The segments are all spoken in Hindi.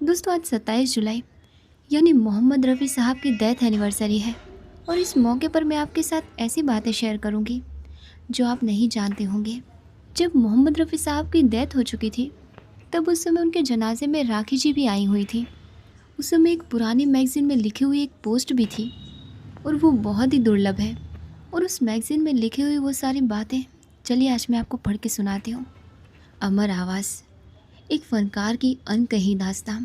दोस्तों, आज 27 जुलाई यानी मोहम्मद रफ़ी साहब की डेथ एनिवर्सरी है। और इस मौके पर मैं आपके साथ ऐसी बातें शेयर करूंगी जो आप नहीं जानते होंगे। जब मोहम्मद रफ़ी साहब की डेथ हो चुकी थी, तब उस समय उनके जनाजे में राखी जी भी आई हुई थी। उस समय एक पुरानी मैगज़ीन में लिखी हुई एक पोस्ट भी थी, और वो बहुत ही दुर्लभ है। और उस मैगज़ीन में लिखी हुई वो सारी बातें, चलिए आज मैं आपको पढ़ के सुनाती हूँ। अमर आवाज़, एक फ़नकार की अनकही दास्तां,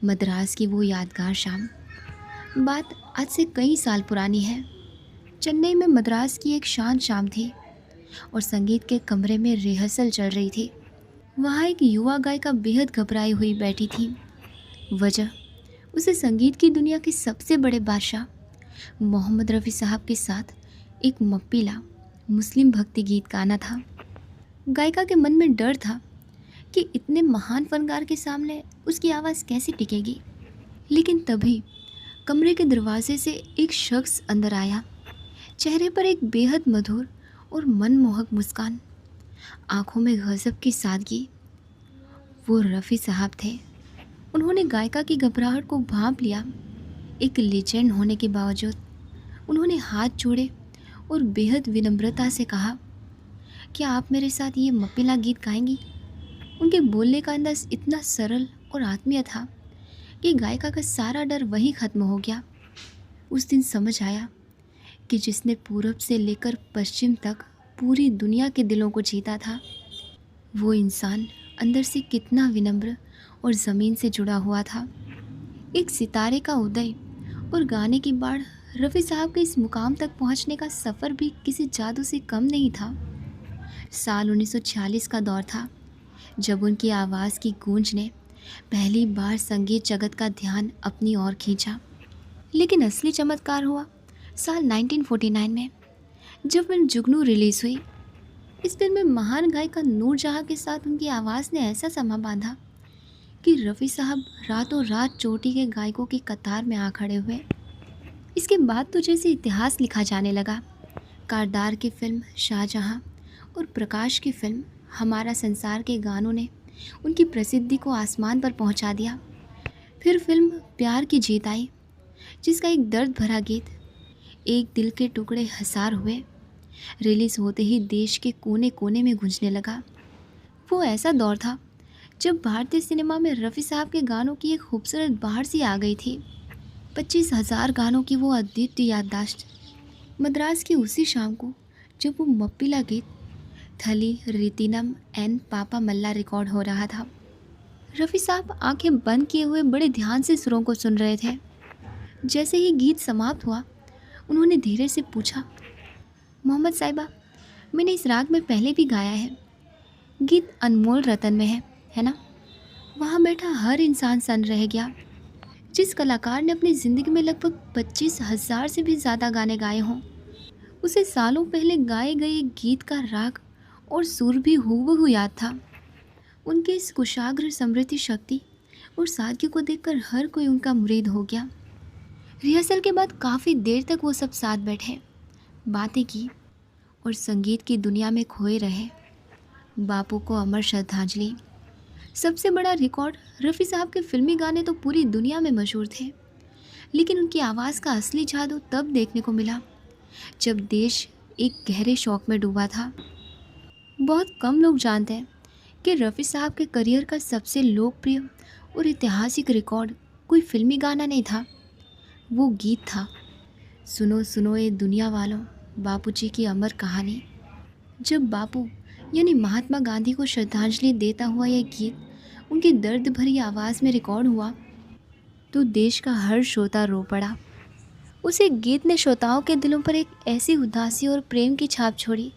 मद्रास की वो यादगार शाम। बात आज से कई साल पुरानी है। चेन्नई में मद्रास की एक शांत शाम थी, और संगीत के कमरे में रिहर्सल चल रही थी। वहाँ एक युवा गायिका बेहद घबराई हुई बैठी थी। वजह, उसे संगीत की दुनिया के सबसे बड़े बादशाह मोहम्मद रफ़ी साहब के साथ एक मप्पीला मुस्लिम भक्ति गीत गाना था। गायिका के मन में डर था कि इतने महान फनकार के सामने उसकी आवाज़ कैसे टिकेगी। लेकिन तभी कमरे के दरवाजे से एक शख्स अंदर आया। चेहरे पर एक बेहद मधुर और मनमोहक मुस्कान, आंखों में गजब की सादगी। वो रफ़ी साहब थे। उन्होंने गायिका की घबराहट को भांप लिया। एक लेजेंड होने के बावजूद उन्होंने हाथ जोड़े और बेहद विनम्रता से कहा, क्या आप मेरे साथ ये मप्पिला गीत गाएंगी? उनके बोलने का अंदाज इतना सरल और आत्मीय था कि गायिका का सारा डर वहीं ख़त्म हो गया। उस दिन समझ आया कि जिसने पूरब से लेकर पश्चिम तक पूरी दुनिया के दिलों को जीता था, वो इंसान अंदर से कितना विनम्र और ज़मीन से जुड़ा हुआ था। एक सितारे का उदय और गाने की बाढ़, रफ़ी साहब के इस मुकाम तक पहुंचने का सफ़र भी किसी जादू से कम नहीं था। साल 1946 का दौर था, जब उनकी आवाज़ की गूंज ने पहली बार संगीत जगत का ध्यान अपनी ओर खींचा। लेकिन असली चमत्कार हुआ साल 1949 में, जब फिल्म जुगनू रिलीज़ हुई। इस फिल्म में महान गायिका नूरजहां के साथ उनकी आवाज़ ने ऐसा समा बांधा कि रफ़ी साहब रातों रात चोटी के गायकों की कतार में आ खड़े हुए। इसके बाद तो जैसे इतिहास लिखा जाने लगा। कारदार की फिल्म शाहजहां और प्रकाश की फिल्म हमारा संसार के गानों ने उनकी प्रसिद्धि को आसमान पर पहुंचा दिया। फिर फिल्म प्यार की जीत आई, जिसका एक दर्द भरा गीत एक दिल के टुकड़े हज़ार हुए रिलीज़ होते ही देश के कोने कोने में गूंजने लगा। वो ऐसा दौर था जब भारतीय सिनेमा में रफ़ी साहब के गानों की एक खूबसूरत बहार सी आ गई थी। 25,000 गानों की वो अद्वितीय याददाश्त। मद्रास की उसी शाम को जब वो मप्पिला गीत थली रितिनम एन पापा मल्ला रिकॉर्ड हो रहा था, रफ़ी साहब आंखें बंद किए हुए बड़े ध्यान से सुरों को सुन रहे थे। जैसे ही गीत समाप्त हुआ, उन्होंने धीरे से पूछा, मोहम्मद साहिबा, मैंने इस राग में पहले भी गाया है। गीत अनमोल रतन में है ना? वहाँ बैठा हर इंसान सन्न रह गया। जिस कलाकार ने अपनी ज़िंदगी में लगभग 25,000 से भी ज़्यादा गाने गाए हों, उसे सालों पहले गाए गए गीत का राग और सुर भी हूबहू याद था। उनके इस कुशाग्र समृद्धि शक्ति और सादगी को देखकर हर कोई उनका मुरीद हो गया। रिहर्सल के बाद काफ़ी देर तक वो सब साथ बैठे, बातें की और संगीत की दुनिया में खोए रहे। बापू को अमर श्रद्धांजलि। सबसे बड़ा रिकॉर्ड, रफ़ी साहब के फिल्मी गाने तो पूरी दुनिया में मशहूर थे, लेकिन उनकी आवाज़ का असली जादू तब देखने को मिला जब देश एक गहरे शौक में डूबा था। बहुत कम लोग जानते हैं कि रफ़ी साहब के करियर का सबसे लोकप्रिय और ऐतिहासिक रिकॉर्ड कोई फिल्मी गाना नहीं था, वो गीत था, सुनो सुनो ये दुनिया वालों, बापूजी की अमर कहानी। जब बापू यानी महात्मा गांधी को श्रद्धांजलि देता हुआ यह गीत उनकी दर्द भरी आवाज़ में रिकॉर्ड हुआ, तो देश का हर श्रोता रो पड़ा। उस एक गीत ने श्रोताओं के दिलों पर एक ऐसी उदासी और प्रेम की छाप छोड़ी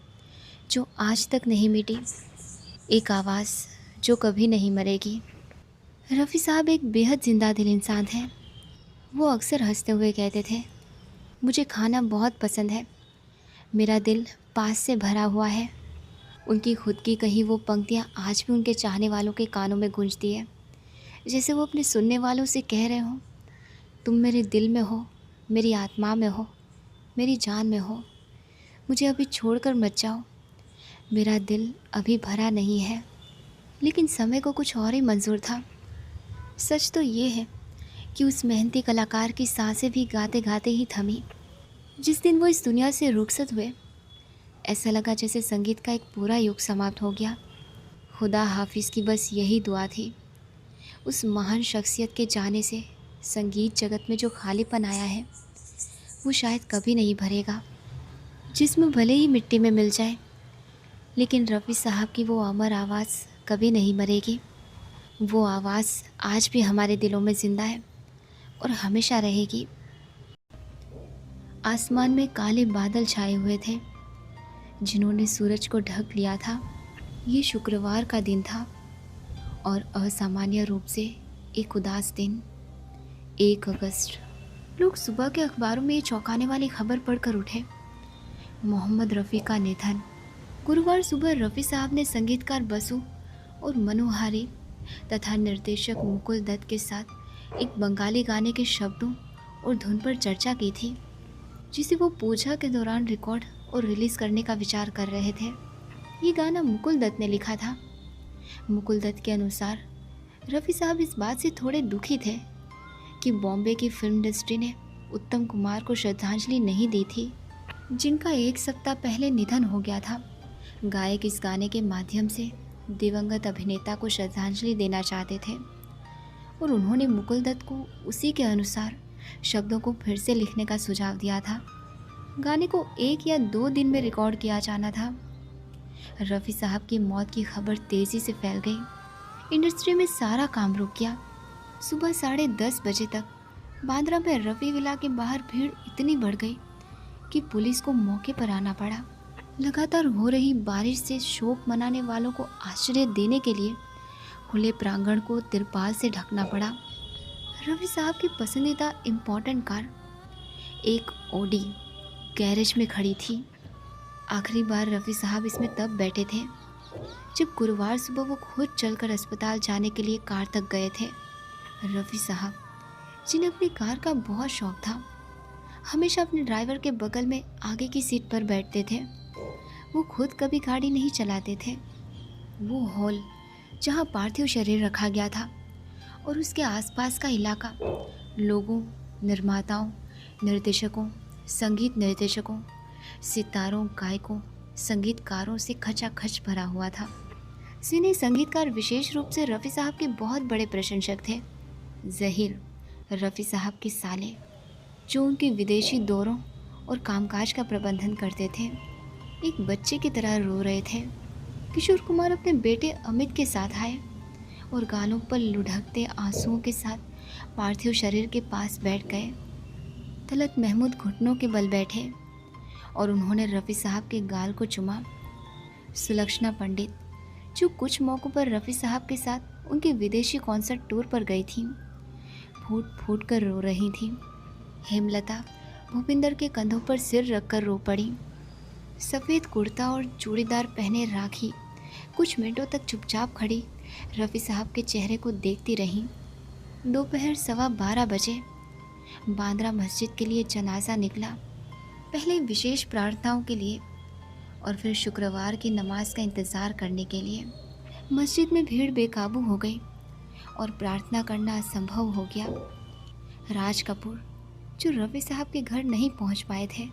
जो आज तक नहीं मिटी। एक आवाज़ जो कभी नहीं मरेगी। रफ़ी साहब एक बेहद जिंदा दिल इंसान हैं। वो अक्सर हंसते हुए कहते थे, मुझे खाना बहुत पसंद है, मेरा दिल पास से भरा हुआ है। उनकी खुद की कही वो पंक्तियाँ आज भी उनके चाहने वालों के कानों में गूंजती है, जैसे वो अपने सुनने वालों से कह रहे हों, तुम मेरे दिल में हो, मेरी आत्मा में हो, मेरी जान में हो, मुझे अभी छोड़कर मत जाओ। मेरा दिल अभी भरा नहीं है, लेकिन समय को कुछ और ही मंजूर था। सच तो ये है कि उस मेहनती कलाकार की सांसें भी गाते गाते ही थमी। जिस दिन वो इस दुनिया से रुखसत हुए, ऐसा लगा जैसे संगीत का एक पूरा युग समाप्त हो गया। खुदा हाफिज़ की बस यही दुआ थी। उस महान शख्सियत के जाने से संगीत जगत में जो खालीपन आया है, वो शायद कभी नहीं भरेगा। जिस्म भले ही मिट्टी में मिल जाए, लेकिन रफ़ी साहब की वो अमर आवाज़ कभी नहीं मरेगी। वो आवाज़ आज भी हमारे दिलों में ज़िंदा है और हमेशा रहेगी। आसमान में काले बादल छाए हुए थे, जिन्होंने सूरज को ढक लिया था। ये शुक्रवार का दिन था और असामान्य रूप से एक उदास दिन, 1 अगस्त। लोग सुबह के अखबारों में ये चौंकाने वाली खबर पढ़कर उठे, मोहम्मद रफ़ी का निधन। गुरुवार सुबह रफ़ी साहब ने संगीतकार बसु और मनोहारी तथा निर्देशक मुकुल दत्त के साथ एक बंगाली गाने के शब्दों और धुन पर चर्चा की थी, जिसे वो पूजा के दौरान रिकॉर्ड और रिलीज़ करने का विचार कर रहे थे। ये गाना मुकुल दत्त ने लिखा था। मुकुल दत्त के अनुसार रफ़ी साहब इस बात से थोड़े दुखी थे कि बॉम्बे की फिल्म इंडस्ट्री ने उत्तम कुमार को श्रद्धांजलि नहीं दी थी, जिनका 1 सप्ताह पहले निधन हो गया था। गायक इस गाने के माध्यम से दिवंगत अभिनेता को श्रद्धांजलि देना चाहते थे और उन्होंने मुकुल दत्त को उसी के अनुसार शब्दों को फिर से लिखने का सुझाव दिया था। गाने को 1 या 2 दिन में रिकॉर्ड किया जाना था। रफ़ी साहब की मौत की खबर तेज़ी से फैल गई। इंडस्ट्री में सारा काम रुक गया। सुबह 10:30 बजे तक बांद्रा में रफ़ी विला के बाहर भीड़ इतनी बढ़ गई कि पुलिस को मौके पर आना पड़ा। लगातार हो रही बारिश से शोक मनाने वालों को आश्रय देने के लिए खुले प्रांगण को तिरपाल से ढकना पड़ा। रफ़ी साहब की पसंदीदा इम्पोर्टेंट कार, एक ऑडी, गैरेज में खड़ी थी। आखिरी बार रफ़ी साहब इसमें तब बैठे थे जब गुरुवार सुबह वो खुद चलकर अस्पताल जाने के लिए कार तक गए थे। रफ़ी साहब, जिन्हें अपनी कार का बहुत शौक था, हमेशा अपने ड्राइवर के बगल में आगे की सीट पर बैठते थे। वो खुद कभी गाड़ी नहीं चलाते थे। वो हॉल जहाँ पार्थिव शरीर रखा गया था और उसके आसपास का इलाका लोगों, निर्माताओं, निर्देशकों, संगीत निर्देशकों, सितारों, गायकों, संगीतकारों से खचाखच भरा हुआ था। सिने संगीतकार विशेष रूप से रफ़ी साहब के बहुत बड़े प्रशंसक थे। ज़हीर, रफ़ी साहब के साले, जो उनके विदेशी दौरों और कामकाज का प्रबंधन करते थे, एक बच्चे की तरह रो रहे थे। किशोर कुमार अपने बेटे अमित के साथ आए और गालों पर लुढ़कते आंसुओं के साथ पार्थिव शरीर के पास बैठ गए। तलत महमूद घुटनों के बल बैठे और उन्होंने रफ़ी साहब के गाल को चुमा। सुलक्षणा पंडित, जो कुछ मौक़ों पर रफ़ी साहब के साथ उनके विदेशी कॉन्सर्ट टूर पर गई थीं, फूट फूट कर रो रही थीं। हेमलता भूपिंदर के कंधों पर सिर रखकर रो पड़ी। सफ़ेद कुर्ता और चूड़ीदार पहने राखी कुछ मिनटों तक चुपचाप खड़ी रफ़ी साहब के चेहरे को देखती रहीं। दोपहर 12:15 बांद्रा मस्जिद के लिए जनाजा निकला, पहले विशेष प्रार्थनाओं के लिए और फिर शुक्रवार की नमाज का इंतज़ार करने के लिए। मस्जिद में भीड़ बेकाबू हो गई और प्रार्थना करना असंभव हो गया। राज कपूर, जो रफ़ी साहब के घर नहीं पहुंच पाए थे,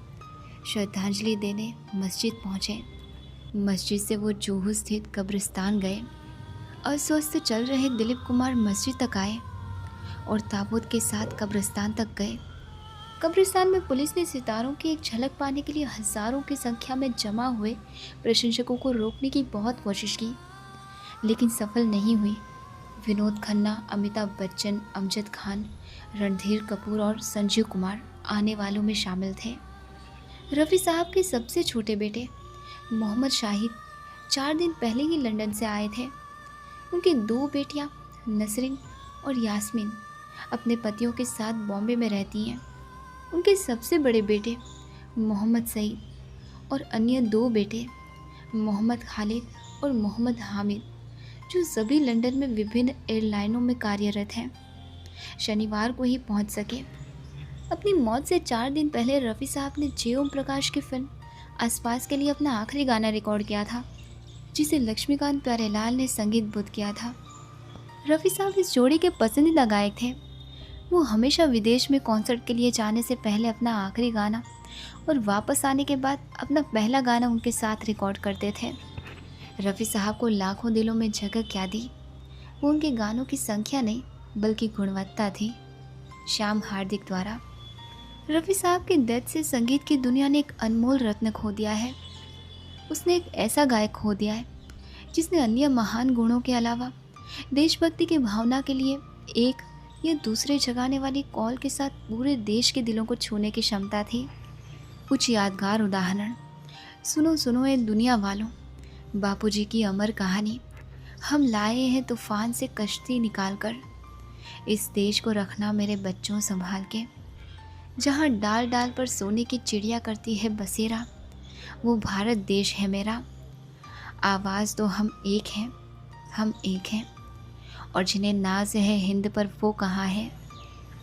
श्रद्धांजलि देने मस्जिद पहुंचे। मस्जिद से वो जुहू स्थित कब्रिस्तान गए। अस्वस्थ चल रहे दिलीप कुमार मस्जिद तक आए और ताबूत के साथ कब्रिस्तान तक गए। कब्रिस्तान में पुलिस ने सितारों की एक झलक पाने के लिए हज़ारों की संख्या में जमा हुए प्रशंसकों को रोकने की बहुत कोशिश की, लेकिन सफल नहीं हुई। विनोद खन्ना, अमिताभ बच्चन, अमजद खान, रणधीर कपूर और संजीव कुमार आने वालों में शामिल थे। रफ़ी साहब के सबसे छोटे बेटे मोहम्मद शाहिद 4 दिन पहले ही लंदन से आए थे। उनकी 2 बेटियां नसरीन और यास्मीन अपने पतियों के साथ बॉम्बे में रहती हैं। उनके सबसे बड़े बेटे मोहम्मद सईद और अन्य 2 बेटे मोहम्मद खालिद और मोहम्मद हामिद, जो सभी लंदन में विभिन्न एयरलाइनों में कार्यरत हैं, शनिवार को ही पहुंच सके। अपनी मौत से 4 दिन पहले रफ़ी साहब ने जे ओम प्रकाश की फिल्म आसपास के लिए अपना आखिरी गाना रिकॉर्ड किया था, जिसे लक्ष्मीकांत प्यारेलाल ने संगीतबद्ध किया था। रफ़ी साहब इस जोड़ी के पसंदीदा गायक थे। वो हमेशा विदेश में कॉन्सर्ट के लिए जाने से पहले अपना आखिरी गाना और वापस आने के बाद अपना पहला गाना उनके साथ रिकॉर्ड करते थे। रफ़ी साहब को लाखों दिलों में जगह क्या दी, वो उनके गानों की संख्या नहीं बल्कि गुणवत्ता थी। श्याम हार्दिक द्वारा। रफ़ी साहब के डेथ से संगीत की दुनिया ने एक अनमोल रत्न खो दिया है। उसने एक ऐसा गायक खो दिया है जिसने अन्य महान गुणों के अलावा देशभक्ति की भावना के लिए एक या दूसरे जगाने वाली कॉल के साथ पूरे देश के दिलों को छूने की क्षमता थी। कुछ यादगार उदाहरण सुनो सुनो ए दुनिया वालों, बापूजी की अमर कहानी, हम लाए हैं तूफान से कश्ती निकाल कर, इस देश को रखना मेरे बच्चों संभाल के, जहाँ डाल डाल पर सोने की चिड़िया करती है बसेरा, वो भारत देश है मेरा, आवाज़ तो हम एक हैं, हम एक हैं, और जिन्हें नाज है हिंद पर वो कहाँ है।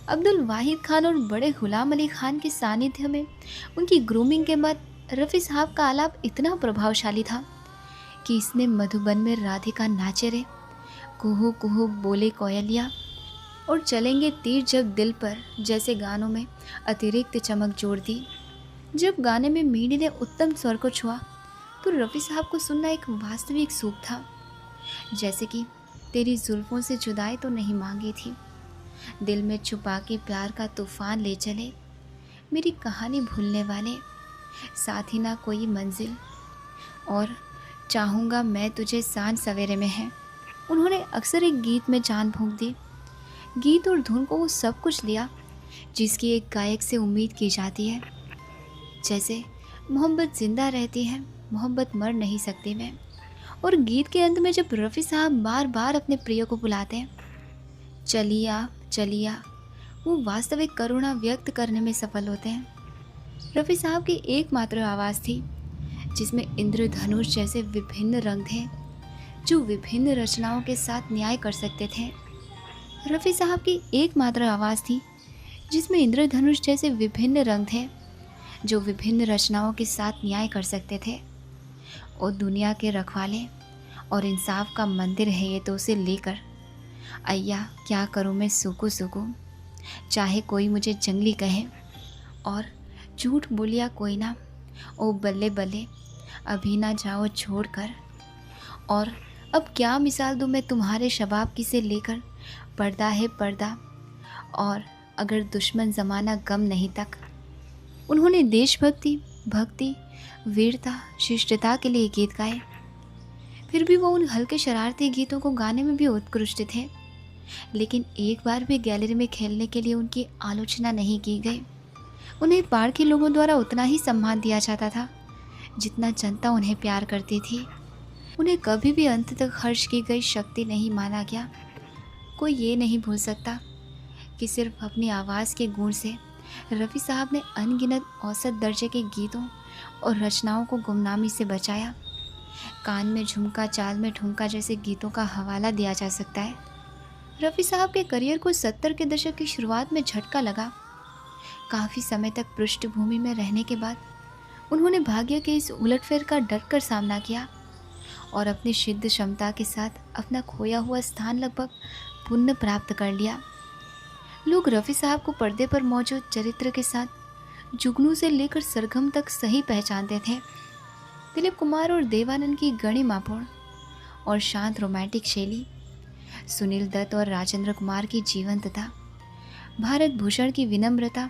अब्दुल वाहिद खान और बड़े गुलाम अली खान के सानिध्य में उनकी ग्रूमिंग के बाद रफ़ी साहब का आलाप इतना प्रभावशाली था कि इसने मधुबन में राधिका नाचे रे, कुहू कुहू बोले कोयलिया और चलेंगे तीर जब दिल पर जैसे गानों में अतिरिक्त चमक जोड़ दी। जब गाने में मीडी ने उत्तम स्वर को छुआ तो रफ़ी साहब को सुनना एक वास्तविक सुख था, जैसे कि तेरी जुल्फ़ों से जुदाई तो नहीं मांगी थी, दिल में छुपा के प्यार का तूफ़ान ले चले, मेरी कहानी भूलने वाले, साथ ही ना कोई मंजिल, और चाहूँगा मैं तुझे सांझ सवेरे में है। उन्होंने अक्सर एक गीत में जान फूंक दी। गीत और धुन को वो सब कुछ लिया जिसकी एक गायक से उम्मीद की जाती है। जैसे मोहब्बत ज़िंदा रहती है, मोहब्बत मर नहीं सकती मैं। और गीत के अंत में जब रफ़ी साहब बार बार अपने प्रिय को बुलाते हैं, चलिया चलिया, वो वास्तविक करुणा व्यक्त करने में सफल होते हैं। रफ़ी साहब की एकमात्र आवाज़ थी जिसमें इंद्रधनुष जैसे विभिन्न रंग थे जो विभिन्न रचनाओं के साथ न्याय कर सकते थे। रफ़ी साहब की एकमात्र आवाज़ थी जिसमें इंद्रधनुष जैसे विभिन्न रंग थे जो विभिन्न रचनाओं के साथ न्याय कर सकते थे। और दुनिया के रखवाले और इंसाफ का मंदिर है ये तो उसे लेकर, अय्या क्या करूँ मैं सूखू सूखू, चाहे कोई मुझे जंगली कहे और झूठ बोलिया कोई ना, ओ बल्ले बल्ले अभी ना जाओ छोड़ कर, और अब क्या मिसाल दूँ मैं तुम्हारे शबाब की से लेकर, पर्दा है पर्दा, और अगर दुश्मन ज़माना गम नहीं तक। उन्होंने देशभक्ति, भक्ति, वीरता, शिष्टता के लिए गीत गाए। फिर भी वो उन हल्के शरारती गीतों को गाने में भी उत्कृष्ट थे, लेकिन एक बार भी गैलरी में खेलने के लिए उनकी आलोचना नहीं की गई। उन्हें पार के लोगों द्वारा उतना ही सम्मान दिया जाता था जितना जनता उन्हें प्यार करती थी। उन्हें कभी भी अंत तक खर्च की गई शक्ति नहीं माना गया। कोई ये नहीं भूल सकता कि सिर्फ अपनी आवाज़ के गुण से रफ़ी साहब ने अनगिनत औसत दर्जे के गीतों और रचनाओं को गुमनामी से बचाया। कान में झुमका चाल में ठुमका जैसे गीतों का हवाला दिया जा सकता है। रफ़ी साहब के करियर को 70 के दशक की शुरुआत में झटका लगा। काफ़ी समय तक पृष्ठभूमि में रहने के बाद उन्होंने भाग्य के इस उलटफेर का डट कर सामना किया और अपनी सिद्ध क्षमता के साथ अपना खोया हुआ स्थान लगभग पुनः प्राप्त कर लिया। लोग रफ़ी साहब को पर्दे पर मौजूद चरित्र के साथ जुगनू से लेकर सरगम तक सही पहचानते थे। दिलीप कुमार और देवानंद की गणिमापूर्ण और शांत रोमांटिक शैली, सुनील दत्त और राजेंद्र कुमार की जीवंतता, भारत भूषण की विनम्रता,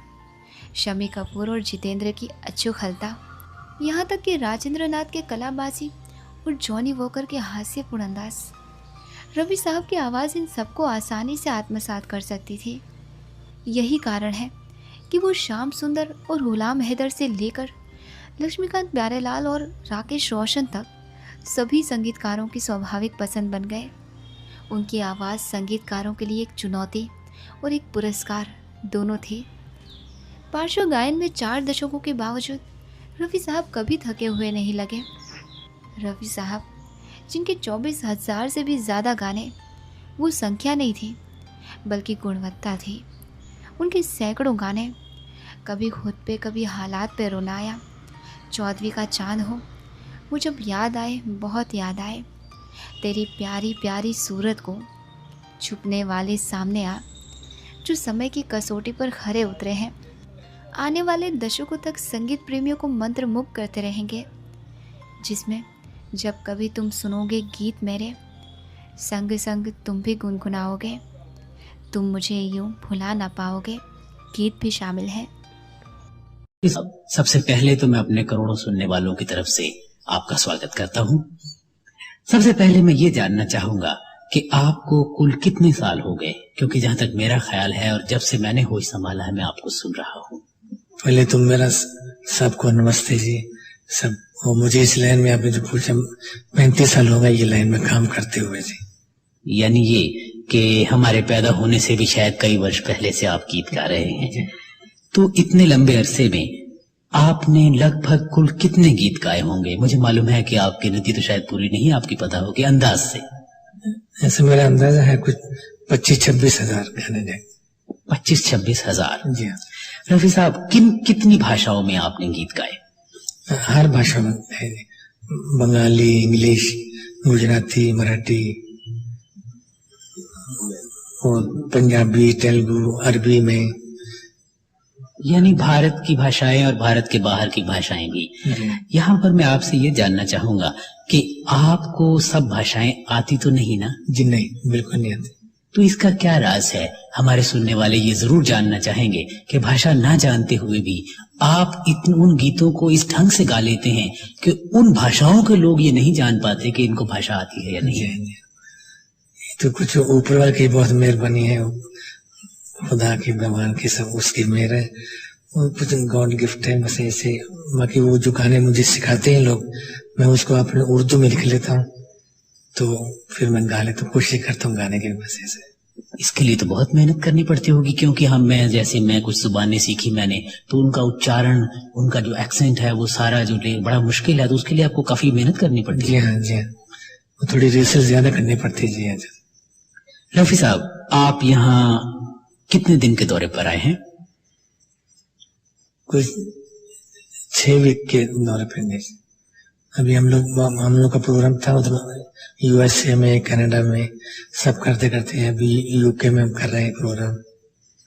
शमी कपूर और जितेंद्र की अचूक-हलता, यहाँ तक कि राजेंद्र नाथ के कलाबाजी और जॉनी वॉकर के हास्यपूर्ण अंदाज। रफ़ी साहब की आवाज़ इन सबको आसानी से आत्मसात कर सकती थी। यही कारण है कि वो श्याम सुंदर और गुलाम हैदर से लेकर लक्ष्मीकांत प्यारेलाल और राकेश रोशन तक सभी संगीतकारों की स्वाभाविक पसंद बन गए। उनकी आवाज़ संगीतकारों के लिए एक चुनौती और एक पुरस्कार दोनों थी। पार्श्व गायन में 4 दशकों के बावजूद रफ़ी साहब कभी थके हुए नहीं लगे। रफ़ी साहब जिनके 24,000 से भी ज़्यादा गाने, वो संख्या नहीं थी बल्कि गुणवत्ता थी। उनके सैकड़ों गाने, कभी खुद पे कभी हालात पे रुलाया, चौदहवीं का चांद हो, वो जब याद आए बहुत याद आए, तेरी प्यारी प्यारी सूरत को, छुपने वाले सामने आ, जो समय की कसौटी पर खरे उतरे हैं। आने वाले दशकों तक संगीत प्रेमियों को मंत्रमुग्ध करते रहेंगे, जिसमें जब कभी तुम सुनोगे गीत मेरे, संग संग तुम भी गुनगुनाओगे, तुम मुझे यूं भुला ना पाओगे, गीत भी शामिल है। सबसे पहले तो मैं अपने करोड़ों सुनने वालों की तरफ से आपका स्वागत करता हूं। सबसे पहले मैं ये जानना चाहूंगा कि आपको कुल कितने साल हो गए, क्योंकि जहां तक मेरा ख्याल है और जब से मैंने होश संभाला है मैं आपको सुन रहा हूं। पहले तो मेरा सबको नमस्ते जी। सब और मुझे इस लाइन में आपने जो पूछा, 35 साल हो गए ये लाइन में काम करते हुए जी। यानी ये कि हमारे पैदा होने से भी शायद कई वर्ष पहले से आप गीत गा रहे हैं। तो इतने लंबे अरसे में आपने लगभग कुल कितने गीत गाए होंगे? मुझे मालूम है कि आपकी गिनती तो शायद पूरी नहीं आपकी पता होगी, अंदाज से। ऐसे मेरा अंदाजा है कुछ 25-26 हजार गाने जाए। 25-26 हजार जी हाँ। रफी साहब, कितनी भाषाओं में आपने गीत गाए? हर भाषा में है, बंगाली, इंग्लिश, गुजराती, मराठी और पंजाबी, तेलुगु, अरबी में। यानी भारत की भाषाएं और भारत के बाहर की भाषाएं भी। यहाँ पर मैं आपसे ये जानना चाहूंगा कि आपको सब भाषाएं आती तो नहीं ना? जी नहीं, बिल्कुल नहीं आती। तो इसका क्या राज है? हमारे सुनने वाले ये जरूर जानना चाहेंगे कि भाषा ना जानते हुए भी आप उन गीतों को इस ढंग से गा लेते हैं कि उन भाषाओं के लोग ये नहीं जान पाते कि इनको भाषा आती है या नहीं। ये तो कुछ ऊपर वाले की बहुत मेहरबानी है, खुदा की, भगवान की, सब उसकी मेहर है, कुछ गॉड गिफ्ट है बस ऐसे। बाकी वो जो गाने मुझे सिखाते हैं लोग, मैं उसको अपने उर्दू में लिख लेता हूँ, तो फिर मैं गा लेता हूँ, कोशिश करता हूँ गाने की बस ऐसे। इसके लिए तो बहुत मेहनत करनी पड़ती होगी, क्योंकि मैं कुछ जुबानें सीखी मैंने, तो उनका उच्चारण, उनका जो एक्सेंट है वो सारा जो बड़ा मुश्किल है, तो उसके लिए आपको काफी मेहनत करनी पड़ती है। जी हाँ, जी हाँ, थोड़ी रिसर्च ज्यादा करनी पड़ती है। जी हाँ। रफी साहब, आप यहाँ कितने दिन के दौरे पर आए हैं? कुछ 6 वीक के दौरे पर गए। अभी हम लोग का प्रोग्राम था मतलब यूएसए में, कनाडा में, सब करते करते अभी यूके में कर रहे हैं प्रोग्राम।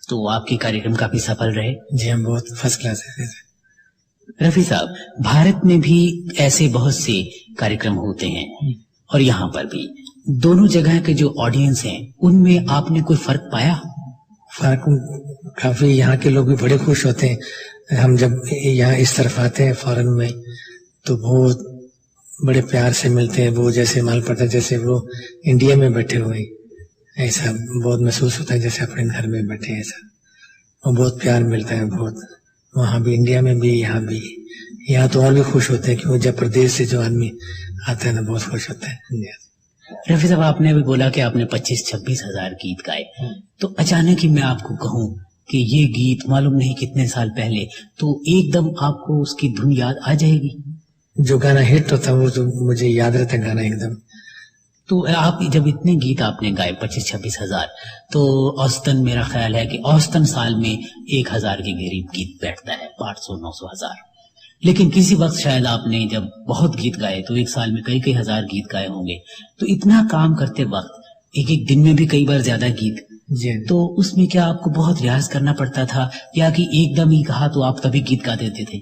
तो आपके कार्यक्रम काफी सफल रहे? जी हम बहुत फर्स्ट क्लास है। रफी साहब, भारत में भी ऐसे बहुत से कार्यक्रम होते हैं और यहाँ पर भी, दोनों जगह के जो ऑडियंस हैं उनमें आपने कोई फर्क पाया? फर्क काफी, यहाँ के लोग भी बड़े खुश होते हैं। हम जब यहाँ इस तरफ आते हैं फॉरेन में, तो बहुत बड़े प्यार से मिलते हैं। वो जैसे माल पड़ता है जैसे वो इंडिया में बैठे हुए, ऐसा बहुत महसूस होता है जैसे अपने घर में बैठे हैं ऐसा। और बहुत प्यार मिलता है बहुत, वहाँ भी, इंडिया में भी, यहाँ भी। यहाँ तो और भी खुश होते हैं क्योंकि जब प्रदेश से जो आदमी आता है ना, बहुत खुश होता है। रफी साहब, आपने अभी बोला कि आपने 25-26 हजार गीत गाए, तो अचानक ही मैं आपको कहूँ कि ये गीत मालूम नहीं कितने साल पहले, तो एकदम आपको उसकी धुन याद आ जाएगी? जो गाना हिट होता है वो तो मुझे याद रहता है गाना एकदम। तो आप जब इतने गीत आपने गाए 25-26 हजार, तो औसतन मेरा ख्याल है कि औसतन साल में 1000 के करीब गीत बैठता है, 500-900 हजार। लेकिन किसी वक्त शायद आपने जब बहुत गीत गाए तो एक साल में कई हजार गीत गाए होंगे। तो इतना काम करते वक्त एक दिन में भी कई बार ज्यादा गीत, तो उसमें क्या आपको बहुत रियाज करना पड़ता था, या कि एकदम ही कहा तो आप तभी गीत गा देते थे?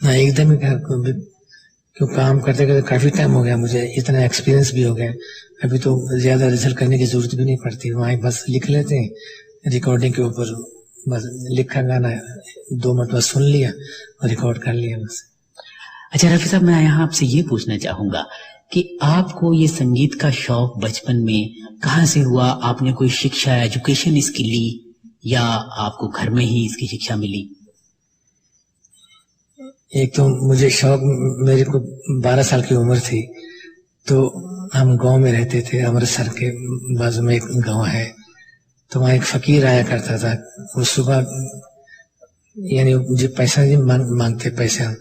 ना, एकदम ही क्यों, काम करते करते काफी टाइम हो गया, मुझे इतना एक्सपीरियंस भी हो गया। अभी तो ज्यादा रिसर्च करने की जरूरत भी नहीं पड़ती, वहाँ बस लिख लेते हैं रिकॉर्डिंग के ऊपर, बस लिखा गाना 2 मिनट बस सुन लिया और रिकॉर्ड कर लिया बस। अच्छा रफी साहब, मैं यहाँ आपसे ये पूछना चाहूंगा कि आपको ये संगीत का शौक बचपन में कहाँ से हुआ? आपने कोई शिक्षा, एजुकेशन इसकी ली, या आपको घर में ही इसकी शिक्षा मिली? एक तो मुझे शौक, मेरे को 12 साल की उम्र थी तो हम गांव में रहते थे, अमृतसर के बाजू में एक गांव है, तो वहाँ एक फकीर आया करता था। वो सुबह यानी मुझे पैसा नहीं मांगते, पैसा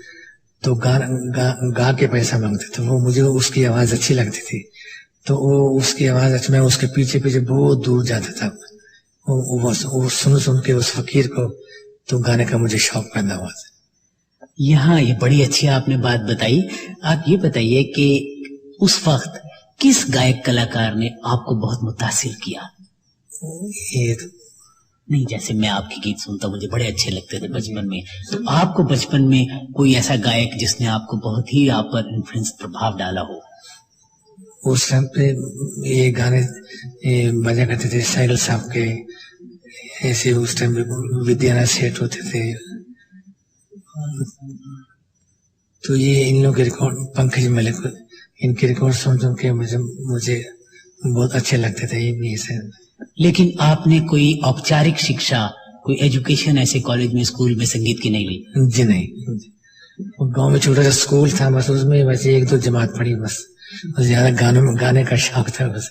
तो गा के पैसा मांगते, तो वो मुझे उसकी आवाज अच्छी लगती थी, तो वो उसकी आवाज अच्छी, मैं उसके पीछे पीछे बहुत दूर जाता था। वो सुन के उस फकीर को तो गाने का मुझे शौक पैदा हुआ। यहाँ ये बड़ी अच्छी आपने बात बताई। आप ये बताइए कि उस वक्त किस गायक कलाकार ने आपको बहुत मुतासिर किया? ये नहीं, जैसे मैं आपके गीत सुनता, मुझे बड़े अच्छे लगते थे बचपन में। तो आपको बचपन में कोई ऐसा गायक जिसने आपको बहुत ही आप पर इन्फ्लुएंस, प्रभाव डाला हो? उस टाइम पे ये गाने बजा करते थे साहिल साहब के, ऐसे उस टाइम पे विद्यानाथ सेठ होते थे। तो ये इन लोगों के रिकॉर्ड, पंकज मलिक, इनके रिकॉर्ड सुन के मुझे बहुत अच्छे लगते थे ये से। लेकिन आपने कोई औपचारिक शिक्षा, कोई एजुकेशन ऐसे कॉलेज में, स्कूल में संगीत की नहीं ली? जी नहीं, गांव में छोटा सा स्कूल था, बस उसमें वैसे 1-2 जमात पढ़ी, बस ज्यादा गाने का शौक था बस।